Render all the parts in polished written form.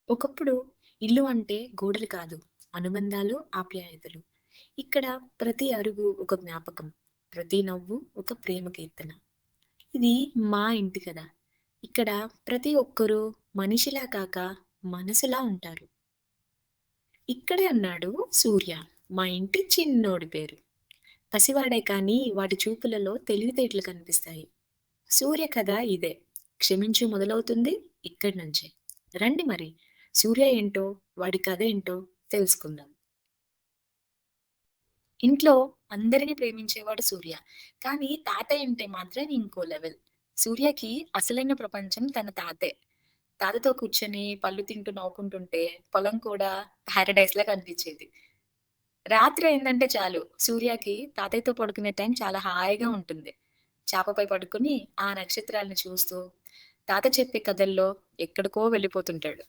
ఒకప్పుడు ఇల్లు అంటే గోడలు కాదు, అనుబంధాలు, ఆప్యాయతలు. ఇక్కడ ప్రతి అరుగు ఒక జ్ఞాపకం, ప్రతి నవ్వు ఒక ప్రేమ కీర్తన. ఇది మా ఇంటి కదా! ఇక్కడ ప్రతి ఒక్కరూ మనిషిలా కాక మనసులా ఉంటారు. ఇక్కడే అన్నాడు సూర్య, మా ఇంటి చిన్నోడి పేరు. పసివాడే కానీ వాడి చూపులలో తెలివితేటలు కనిపిస్తాయి. సూర్య కథ ఇదే. క్షమించు మొదలవుతుంది ఇక్కడి నుంచే. రండి మరి. సూర్య ఏంటో, వాడి కథ ఏంటో తెలుసుకుందాం. ఇంట్లో అందరిని ప్రేమించేవాడు సూర్య. కానీ తాతయ్య ఉంటే మాత్రం ఇంకో లెవెల్. సూర్యకి అసలైన ప్రపంచం తన తాతే. తాతతో కూర్చొని పళ్ళు తింటూ నవ్వుకుంటుంటే పొలం కూడా పారడైస్‌లా కనిపించేది. రాత్రి అయిందంటే చాలు సూర్యకి తాతయ్యతో పడుకునే టైం చాలా హాయిగా ఉంటుంది. చాపపై పడుకొని ఆ నక్షత్రాలను చూస్తూ తాత చెప్పే కథల్లో ఎక్కడికో వెళ్ళిపోతుంటాడు.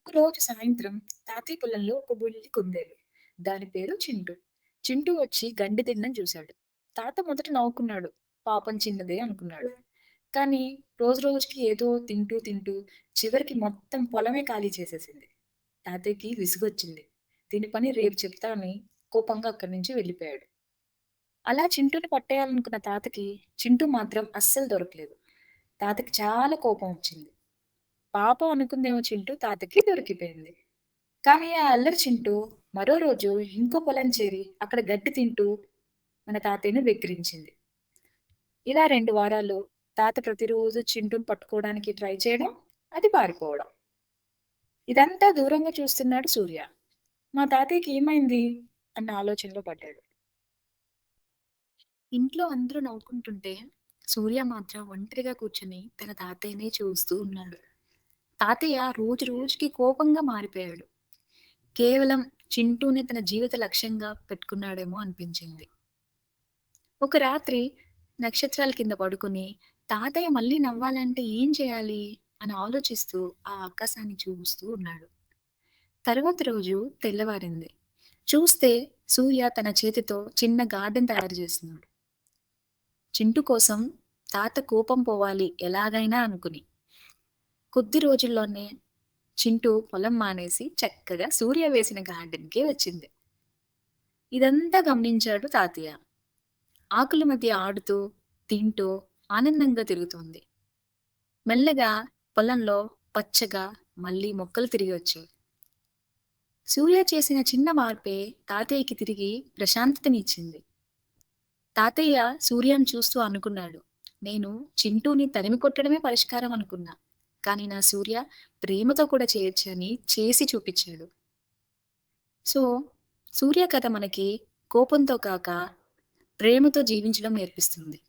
ఒకరోజు సాయంత్రం తాతయ్య పొలంలో ఒక బుల్లి కుందేలు. దాని పేరు చింటూ. చింటూ వచ్చి గడ్డి తినడం చూశాడు. తాత మొదట నవ్వుకున్నాడు. పాపం చిన్నదే అనుకున్నాడు. కానీ రోజు రోజుకి ఏదో తింటూ తింటూ చివరికి మొత్తం పొలమే ఖాళీ చేసేసింది. తాతయ్యకి విసుగొచ్చింది. దీని పని రేపు చెప్తా అని కోపంగా అక్కడి నుంచి వెళ్ళిపోయాడు. అలా చింటూని పట్టేయాలనుకున్న తాతకి చింటూ మాత్రం అస్సలు దొరకలేదు. తాతకి చాలా కోపం వచ్చింది. పాపం అనుకుందేమో చింటూ తాతకి దొరికిపోయింది. కానీ ఆ అల్లరి చింటూ మరో రోజు ఇంకో పొలం చేరి అక్కడ గడ్డి తింటూ మన తాతయ్యని వెక్కిరించింది. ఇలా 2 వారాలు తాత ప్రతిరోజు చింటూని పట్టుకోవడానికి ట్రై చేయడం, అది పారిపోవడం. ఇదంతా దూరంగా చూస్తున్నాడు సూర్య. మా తాతయ్యకి ఏమైంది అన్న ఆలోచనలో పడ్డాడు. ఇంట్లో అందరూ నవ్వుకుంటుంటే సూర్య మాత్రం ఒంటరిగా కూర్చొని తన తాతయ్యనే చూస్తూ ఉన్నాడు. తాతయ్య రోజు రోజుకి కోపంగా మారిపోయాడు. కేవలం చింటూనే తన జీవిత లక్ష్యంగా పెట్టుకున్నాడేమో అనిపించింది. ఒక రాత్రి నక్షత్రాల కింద పడుకొని తాతయ్య మళ్ళీ నవ్వాలంటే ఏం చేయాలి అని ఆలోచిస్తూ ఆ ఆకాశాన్ని చూస్తూ ఉన్నాడు. తరువాత రోజు తెల్లవారింది. చూస్తే సూర్య తన చేతితో చిన్న గార్డెన్ తయారు చేస్తున్నాడు. చింటూ కోసం తాత కోపం పోవాలి ఎలాగైనా అనుకుని. కొద్ది రోజుల్లోనే చింటూ పొలం మానేసి చక్కగా సూర్య వేసిన గార్డెన్‌కే వచ్చింది. ఇదంతా గమనించాడు తాతయ్య. ఆకుల మధ్య ఆడుతూ, తింటూ ఆనందంగా తిరుగుతోంది. మెల్లగా పొలంలో పచ్చగా మళ్ళీ మొక్కలు తిరిగి వచ్చాయి. సూర్య చేసిన చిన్న మార్పే తాతయ్యకి తిరిగి ప్రశాంతతనిచ్చింది. తాతయ్య సూర్యని చూస్తూ అనుకున్నాడు. నేను చింటూని తరిమి కొట్టడమే పరిష్కారం అనుకున్నా. కానీ నా సూర్య ప్రేమతో కూడా చేయొచ్చని చేసి చూపిచ్చాడు. సో, సూర్య కథ మనకి కోపంతో కాక ప్రేమతో జీవించడం నేర్పిస్తుంది.